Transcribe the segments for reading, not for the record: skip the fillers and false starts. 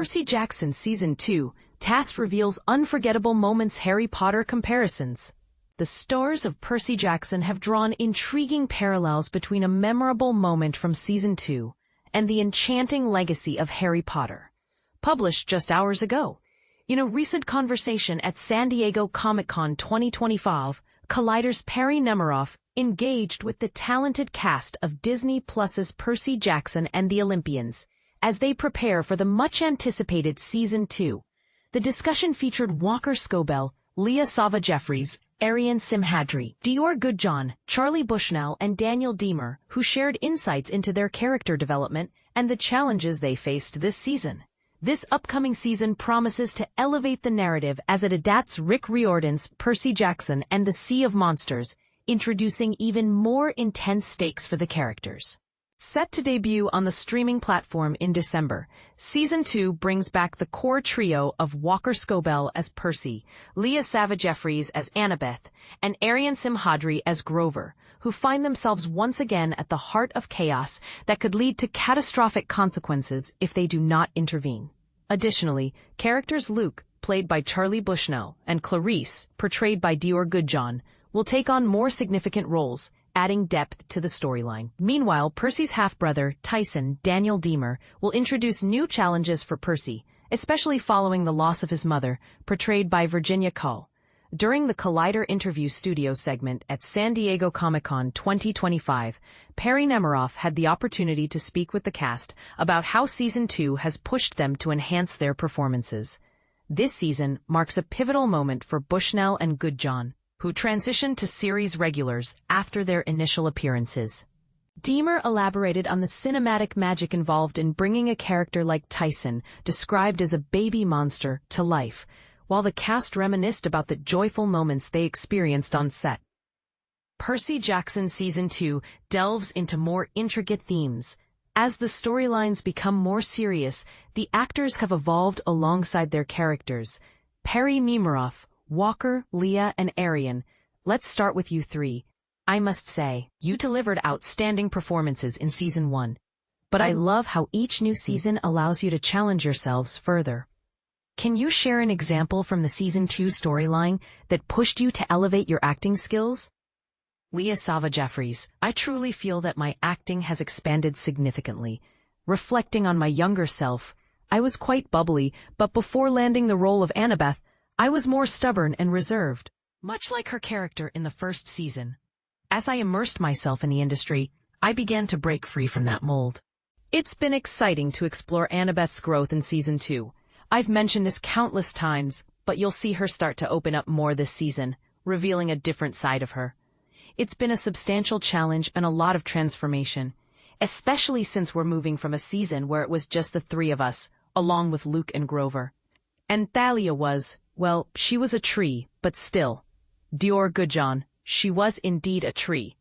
Percy Jackson Season 2, TAS reveals unforgettable moments Harry Potter comparisons. The stars of Percy Jackson have drawn intriguing parallels between a memorable moment from Season 2 and the enchanting legacy of Harry Potter. Published just hours ago. In a recent conversation at San Diego Comic-Con 2025, Collider's Perry Nemiroff engaged with the talented cast of Disney Plus's Percy Jackson and the Olympians as they prepare for the much-anticipated Season 2. The discussion featured Walker Scobell, Leah Sava-Jeffries, Arian Simhadri, Dior Goodjohn, Charlie Bushnell, and Daniel Deemer, who shared insights into their character development and the challenges they faced this season. This upcoming season promises to elevate the narrative as it adapts Rick Riordan's Percy Jackson and the Sea of Monsters, introducing even more intense stakes for the characters. Set to debut on the streaming platform in December, Season 2 brings back the core trio of Walker Scobell as Percy, Leah Sava-Jeffries as Annabeth, and Arian Simhadri as Grover, who find themselves once again at the heart of chaos that could lead to catastrophic consequences if they do not intervene. Additionally, characters Luke, played by Charlie Bushnell, and Clarice, portrayed by Dior Goodjohn, will take on more significant roles, adding depth to the storyline. Meanwhile, Percy's half-brother, Tyson, Daniel Deemer, will introduce new challenges for Percy, especially following the loss of his mother, portrayed by Virginia Cull. During the Collider interview studio segment at San Diego Comic-Con 2025, Perry Nemiroff had the opportunity to speak with the cast about how Season 2 has pushed them to enhance their performances. This season marks a pivotal moment for Bushnell and Goodjohn, who transitioned to series regulars after their initial appearances. Deemer elaborated on the cinematic magic involved in bringing a character like Tyson, described as a baby monster, to life, while the cast reminisced about the joyful moments they experienced on set. Percy Jackson Season 2 delves into more intricate themes. As the storylines become more serious, the actors have evolved alongside their characters. Perry Nemiroff, Walker, Leah, and Arian, let's start with you three. I must say, you delivered outstanding performances in Season 1. But I love how each new season allows you to challenge yourselves further. Can you share an example from the Season 2 storyline that pushed you to elevate your acting skills? Leah Sava-Jeffries, I truly feel that my acting has expanded significantly. Reflecting on my younger self, I was quite bubbly, but before landing the role of Annabeth, I was more stubborn and reserved, much like her character in the first season. As I immersed myself in the industry, I began to break free from that mold. It's been exciting to explore Annabeth's growth in Season 2. I've mentioned this countless times, but you'll see her start to open up more this season, revealing a different side of her. It's been a substantial challenge and a lot of transformation, especially since we're moving from a season where it was just the three of us, along with Luke and Grover. And Thalia was, well, she was a tree, but still. Dior Goodjohn, she was indeed a tree.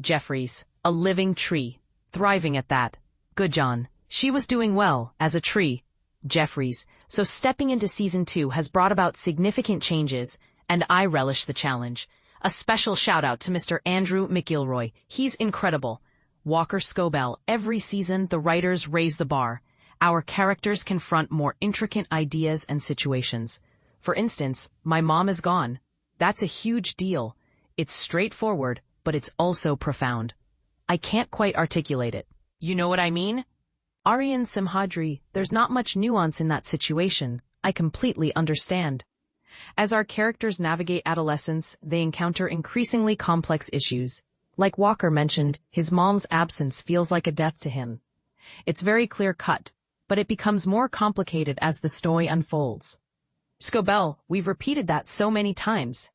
Jeffries, a living tree, thriving at that. Goodjohn, she was doing well, as a tree. Jeffries, so stepping into Season 2 has brought about significant changes, and I relish the challenge. A special shout-out to Mr. Andrew McIlroy, he's incredible. Walker Scobell, every season the writers raise the bar. Our characters confront more intricate ideas and situations. For instance, my mom is gone. That's a huge deal. It's straightforward, but it's also profound. I can't quite articulate it. You know what I mean? Arian Simhadri, there's not much nuance in that situation. I completely understand. As our characters navigate adolescence, they encounter increasingly complex issues. Like Walker mentioned, his mom's absence feels like a death to him. It's very clear-cut, but it becomes more complicated as the story unfolds. Scobell, we've repeated that so many times.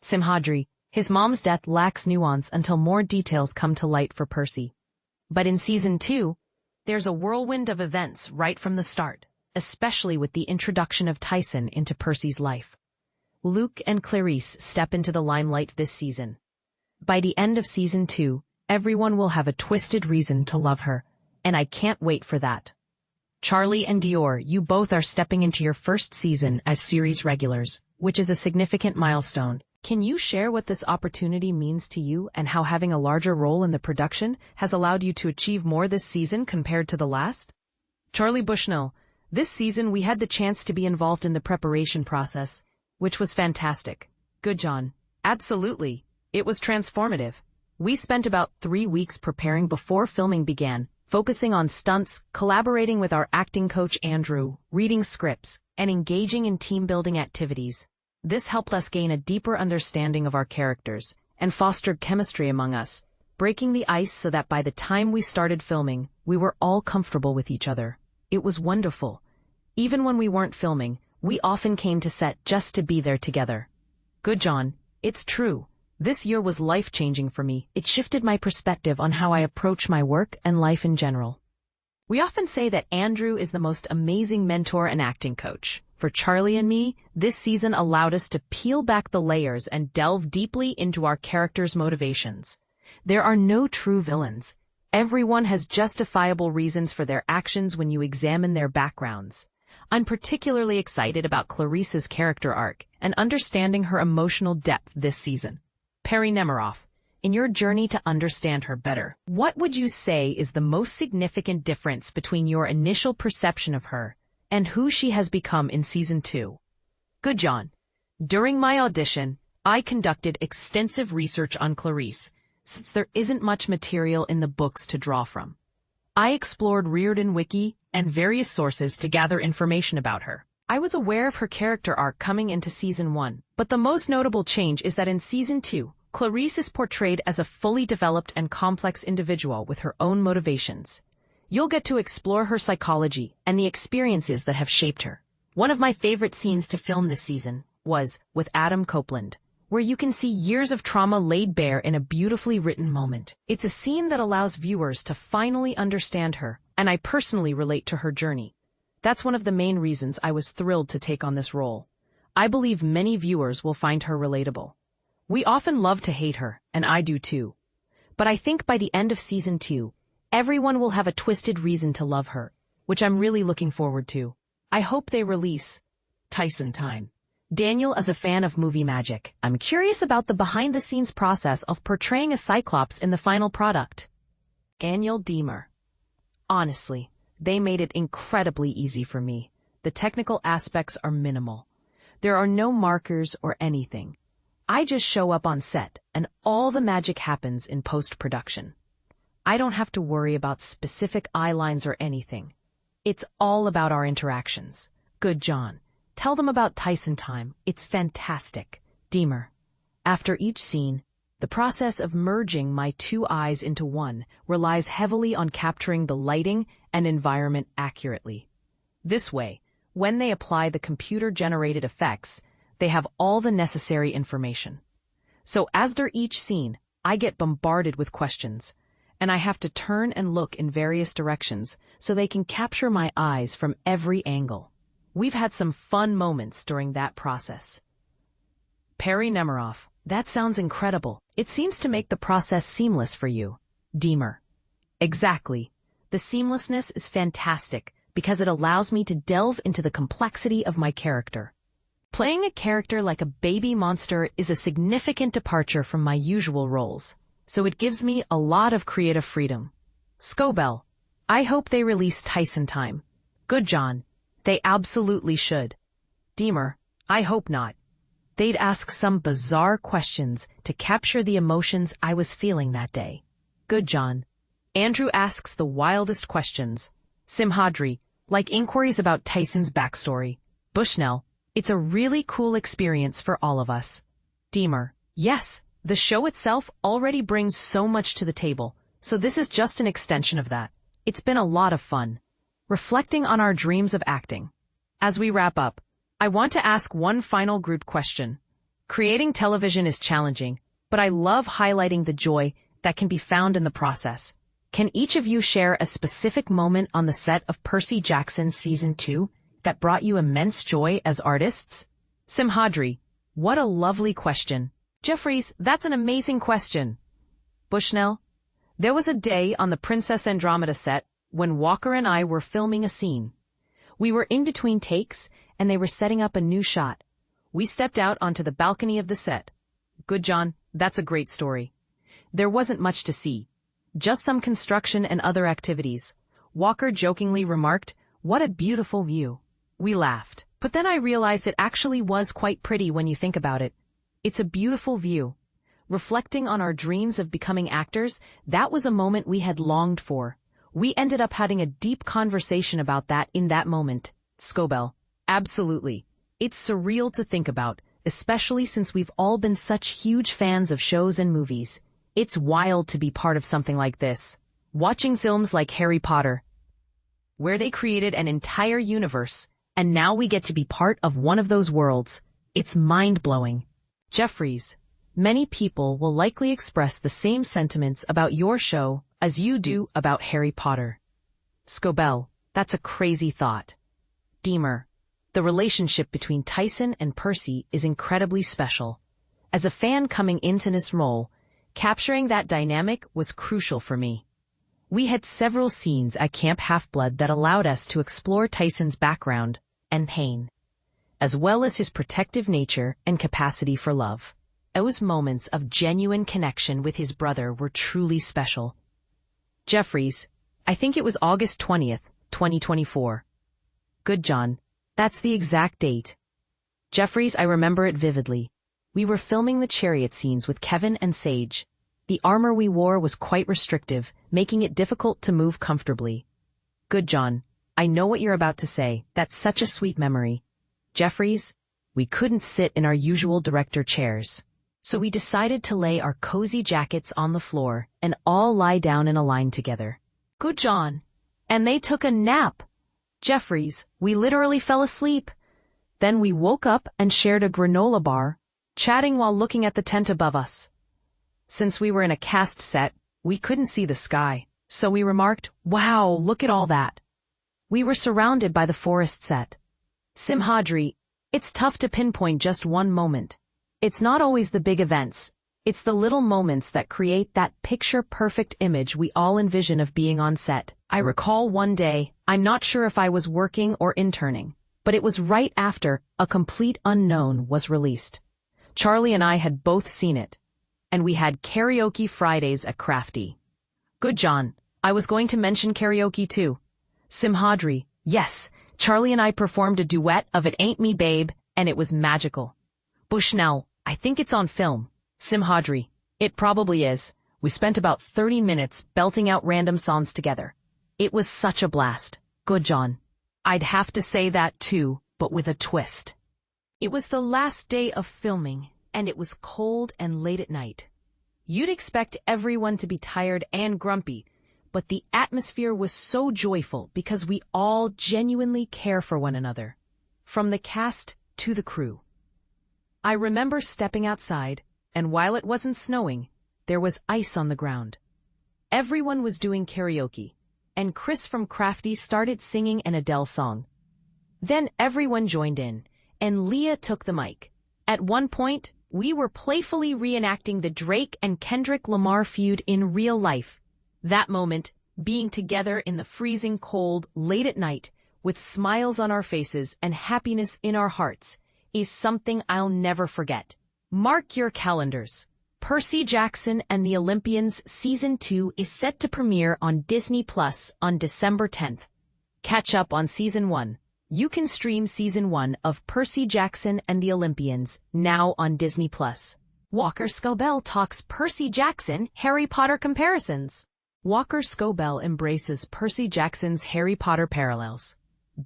Simhadri, his mom's death lacks nuance until more details come to light for Percy. But in Season 2, there's a whirlwind of events right from the start, especially with the introduction of Tyson into Percy's life. Luke and Clarice step into the limelight this season. By the end of Season 2, everyone will have a twisted reason to love her, and I can't wait for that. Charlie and Dior, you both are stepping into your first season as series regulars, which is a significant milestone. Can you share what this opportunity means to you and how having a larger role in the production has allowed you to achieve more this season compared to the last? Charlie Bushnell, This season we had the chance to be involved in the preparation process, which was fantastic. Good, John. Absolutely. It was transformative. We spent about 3 weeks preparing before filming began, focusing on stunts, collaborating with our acting coach Andrew, reading scripts, and engaging in team-building activities. This helped us gain a deeper understanding of our characters and fostered chemistry among us, breaking the ice so that by the time we started filming, we were all comfortable with each other. It was wonderful. Even when we weren't filming, we often came to set just to be there together. Good, John. It's true. This year was life-changing for me. It shifted my perspective on how I approach my work and life in general. We often say that Andrew is the most amazing mentor and acting coach. For Charlie and me, this season allowed us to peel back the layers and delve deeply into our characters' motivations. There are no true villains. Everyone has justifiable reasons for their actions when you examine their backgrounds. I'm particularly excited about Clarice's character arc and understanding her emotional depth this season. Perry Nemiroff, in your journey to understand her better, what would you say is the most significant difference between your initial perception of her and who she has become in Season 2? Good, John. During my audition, I conducted extensive research on Clarice, since there isn't much material in the books to draw from. I explored Reardon Wiki and various sources to gather information about her. I was aware of her character arc coming into Season 1, but the most notable change is that in Season 2, Clarice is portrayed as a fully developed and complex individual with her own motivations. You'll get to explore her psychology and the experiences that have shaped her. One of my favorite scenes to film this season was with Adam Copeland, where you can see years of trauma laid bare in a beautifully written moment. It's a scene that allows viewers to finally understand her, and I personally relate to her journey. That's one of the main reasons I was thrilled to take on this role. I believe many viewers will find her relatable. We often love to hate her, and I do too. But I think by the end of Season 2, everyone will have a twisted reason to love her, which I'm really looking forward to. I hope they release Tyson Time. Daniel is a fan of movie magic. I'm curious about the behind-the-scenes process of portraying a Cyclops in the final product. Daniel Deemer. Honestly, they made it incredibly easy for me. The technical aspects are minimal. There are no markers or anything. I just show up on set, and all the magic happens in post-production. I don't have to worry about specific eye lines or anything. It's all about our interactions. Good, John. Tell them about Tyson Time. It's fantastic. Deemer. After each scene, the process of merging my two eyes into one relies heavily on capturing the lighting and environment accurately. This way, when they apply the computer-generated effects, they have all the necessary information. So as they're each scene, I get bombarded with questions, and I have to turn and look in various directions so they can capture my eyes from every angle. We've had some fun moments during that process. Perry Nemiroff. That sounds incredible. It seems to make the process seamless for you. Deemer. Exactly. The seamlessness is fantastic because it allows me to delve into the complexity of my character. Playing a character like a baby monster is a significant departure from my usual roles, so it gives me a lot of creative freedom. Scobell. I hope they release Tyson Time. Good, John. They absolutely should. Deemer. I hope not. They'd ask some bizarre questions to capture the emotions I was feeling that day. Good, John. Andrew asks the wildest questions. Simhadri, like inquiries about Tyson's backstory. Bushnell, it's a really cool experience for all of us. Deemer, yes, the show itself already brings so much to the table, so this is just an extension of that. It's been a lot of fun. Reflecting on our dreams of acting. As we wrap up, I want to ask one final group question. Creating television is challenging, but I love highlighting the joy that can be found in the process. Can each of you share a specific moment on the set of Percy Jackson Season 2 that brought you immense joy as artists? Simhadri, what a lovely question. Jeffries, that's an amazing question. Bushnell, there was a day on the Princess Andromeda set when Walker and I were filming a scene. We were in between takes, and they were setting up a new shot. We stepped out onto the balcony of the set. Good, John, that's a great story. There wasn't much to see. Just some construction and other activities. Walker jokingly remarked, What a beautiful view. We laughed. But then I realized it actually was quite pretty when you think about it. It's a beautiful view. Reflecting on our dreams of becoming actors, that was a moment we had longed for. We ended up having a deep conversation about that in that moment. Scobell. Absolutely. It's surreal to think about, especially since we've all been such huge fans of shows and movies. It's wild to be part of something like this. Watching films like Harry Potter, where they created an entire universe, and now we get to be part of one of those worlds. It's mind-blowing. Jeffries, many people will likely express the same sentiments about your show as you do about Harry Potter. Scobell, that's a crazy thought. Deemer, the relationship between Tyson and Percy is incredibly special. As a fan coming into this role, capturing that dynamic was crucial for me. We had several scenes at Camp Half-Blood that allowed us to explore Tyson's background and pain, as well as his protective nature and capacity for love. Those moments of genuine connection with his brother were truly special. Jeffries, I think it was August 20th, 2024. Good, John. That's the exact date. Jeffries, I remember it vividly. We were filming the chariot scenes with Kevin and Sage. The armor we wore was quite restrictive, making it difficult to move comfortably. Good, John. I know what you're about to say. That's such a sweet memory. Jeffries, we couldn't sit in our usual director chairs. So we decided to lay our cozy jackets on the floor and all lie down in a line together. Good, John. And they took a nap. Jeffries, we literally fell asleep. Then we woke up and shared a granola bar, chatting while looking at the tent above us. Since we were in a cast set, we couldn't see the sky, so we remarked, "Wow, look at all that." We were surrounded by the forest set. Simhadri, it's tough to pinpoint just one moment. It's not always the big events. It's the little moments that create that picture-perfect image we all envision of being on set. I recall one day, I'm not sure if I was working or interning, but it was right after A Complete Unknown was released. Charlie and I had both seen it, and we had karaoke Fridays at Crafty. Good, John. I was going to mention karaoke too. Simhadri, yes, Charlie and I performed a duet of It Ain't Me Babe, and it was magical. Bushnell, I think it's on film. Simhadri, it probably is. We spent about 30 minutes belting out random songs together. It was such a blast. Good, John. I'd have to say that too, but with a twist. It was the last day of filming, and it was cold and late at night. You'd expect everyone to be tired and grumpy, but the atmosphere was so joyful because we all genuinely care for one another, from the cast to the crew. I remember stepping outside, and while it wasn't snowing, there was ice on the ground. Everyone was doing karaoke, and Chris from Crafty started singing an Adele song. Then everyone joined in, and Leah took the mic. At one point, we were playfully reenacting the Drake and Kendrick Lamar feud in real life. That moment, being together in the freezing cold late at night, with smiles on our faces and happiness in our hearts, is something I'll never forget. Mark your calendars. Percy Jackson and the Olympians Season 2 is set to premiere on Disney Plus on December 10th. Catch up on Season 1. You can stream Season 1 of Percy Jackson and the Olympians now on Disney Plus. Walker Scobell talks Percy Jackson Harry Potter comparisons. Walker Scobell embraces Percy Jackson's Harry Potter parallels.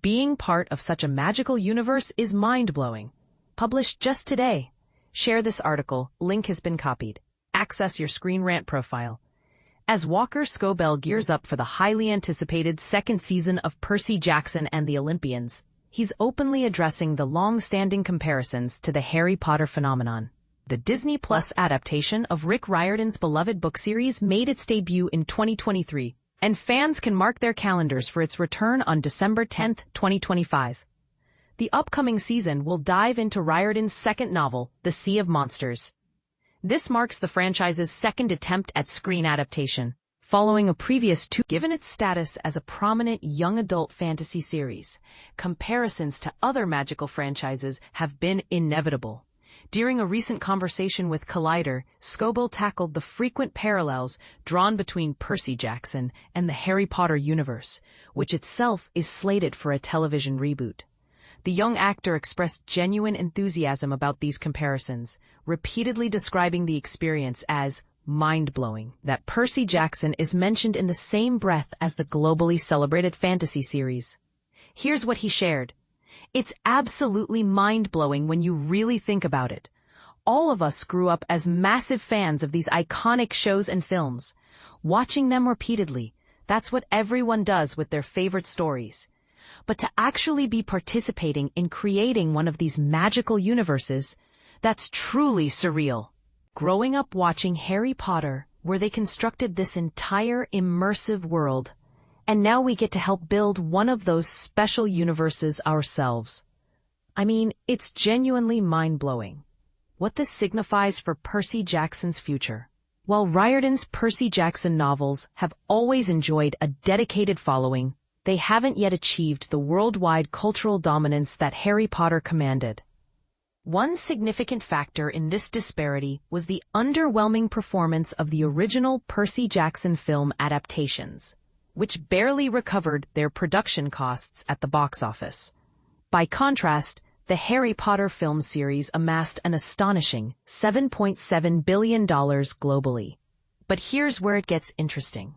Being part of such a magical universe is mind-blowing. Published just today. Share this article, link has been copied. Access your Screen Rant profile. As Walker Scobell gears up for the highly anticipated second season of Percy Jackson and the Olympians, he's openly addressing the long-standing comparisons to the Harry Potter phenomenon. The Disney Plus adaptation of Rick Riordan's beloved book series made its debut in 2023, and fans can mark their calendars for its return on December 10, 2025. The upcoming season will dive into Riordan's second novel, The Sea of Monsters. This marks the franchise's second attempt at screen adaptation, following a previous two. Given its status as a prominent young adult fantasy series, comparisons to other magical franchises have been inevitable. During a recent conversation with Collider, Scoble tackled the frequent parallels drawn between Percy Jackson and the Harry Potter universe, which itself is slated for a television reboot. The young actor expressed genuine enthusiasm about these comparisons, repeatedly describing the experience as mind-blowing that Percy Jackson is mentioned in the same breath as the globally celebrated fantasy series. Here's what he shared. It's absolutely mind-blowing when you really think about it. All of us grew up as massive fans of these iconic shows and films. Watching them repeatedly, that's what everyone does with their favorite stories. But to actually be participating in creating one of these magical universes, that's truly surreal. Growing up watching Harry Potter, where they constructed this entire immersive world, and now we get to help build one of those special universes ourselves. I mean, it's genuinely mind-blowing. What this signifies for Percy Jackson's future. While Riordan's Percy Jackson novels have always enjoyed a dedicated following, they haven't yet achieved the worldwide cultural dominance that Harry Potter commanded. One significant factor in this disparity was the underwhelming performance of the original Percy Jackson film adaptations, which barely recovered their production costs at the box office. By contrast, the Harry Potter film series amassed an astonishing $7.7 billion globally. But here's where it gets interesting.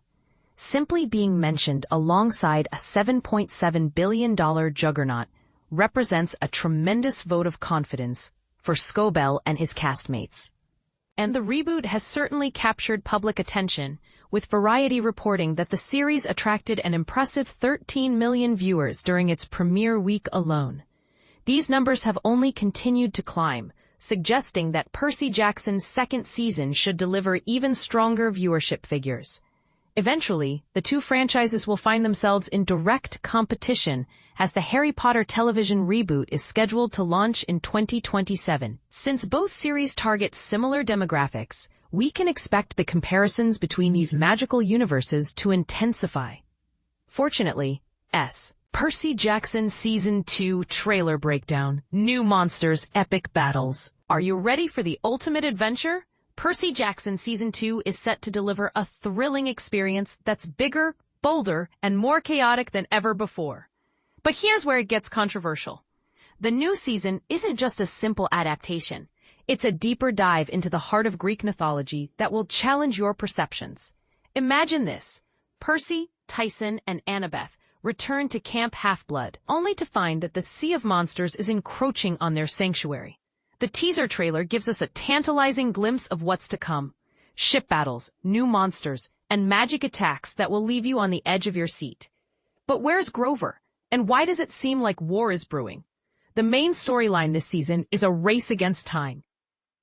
Simply being mentioned alongside a $7.7 billion juggernaut represents a tremendous vote of confidence for Scoble and his castmates. And the reboot has certainly captured public attention, with Variety reporting that the series attracted an impressive 13 million viewers during its premiere week alone. These numbers have only continued to climb, suggesting that Percy Jackson's second season should deliver even stronger viewership figures. Eventually, the two franchises will find themselves in direct competition as the Harry Potter television reboot is scheduled to launch in 2027. Since both series target similar demographics, we can expect the comparisons between these magical universes to intensify. Fortunately, Percy Jackson Season 2 Trailer Breakdown, New Monsters Epic Battles. Are you ready for the ultimate adventure? Percy Jackson Season 2 is set to deliver a thrilling experience that's bigger, bolder, and more chaotic than ever before. But here's where it gets controversial. The new season isn't just a simple adaptation. It's a deeper dive into the heart of Greek mythology that will challenge your perceptions. Imagine this. Percy, Tyson, and Annabeth return to Camp Half-Blood, only to find that the Sea of Monsters is encroaching on their sanctuary. The teaser trailer gives us a tantalizing glimpse of what's to come. Ship battles, new monsters, and magic attacks that will leave you on the edge of your seat. But where's Grover? And why does it seem like war is brewing? The main storyline this season is a race against time.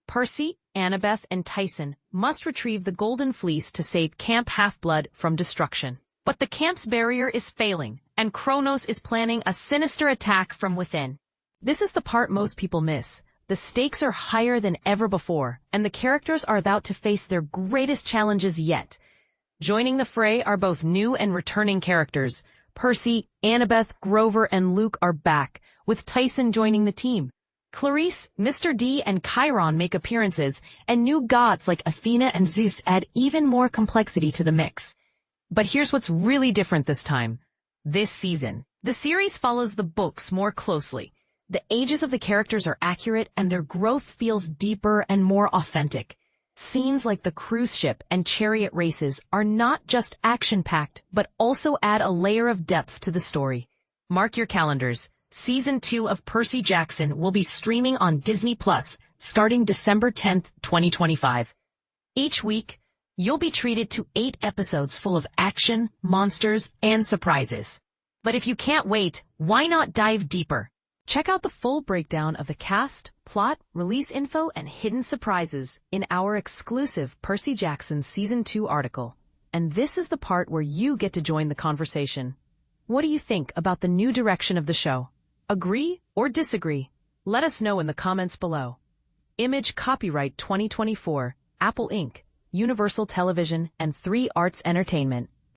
Percy, Annabeth, and Tyson must retrieve the Golden Fleece to save Camp Half-Blood from destruction. But the camp's barrier is failing, and Kronos is planning a sinister attack from within. This is the part most people miss. The stakes are higher than ever before, and the characters are about to face their greatest challenges yet. Joining the fray are both new and returning characters. Percy, Annabeth, Grover, and Luke are back, with Tyson joining the team. Clarice, Mr. D, and Chiron make appearances, and new gods like Athena and Zeus add even more complexity to the mix. But here's what's really different this time. This season, the series follows the books more closely. The ages of the characters are accurate, and their growth feels deeper and more authentic. Scenes like the cruise ship and chariot races are not just action-packed, but also add a layer of depth to the story. Mark your calendars. Season 2 of Percy Jackson will be streaming on Disney Plus starting December 10th, 2025. Each week, you'll be treated to 8 episodes full of action, monsters, and surprises. But if you can't wait, why not dive deeper? Check out the full breakdown of the cast, plot, release info, and hidden surprises in our exclusive Percy Jackson Season 2 article. And this is the part where you get to join the conversation. What do you think about the new direction of the show? Agree or disagree? Let us know in the comments below. Image copyright 2024, Apple Inc., Universal Television, and 3 Arts Entertainment.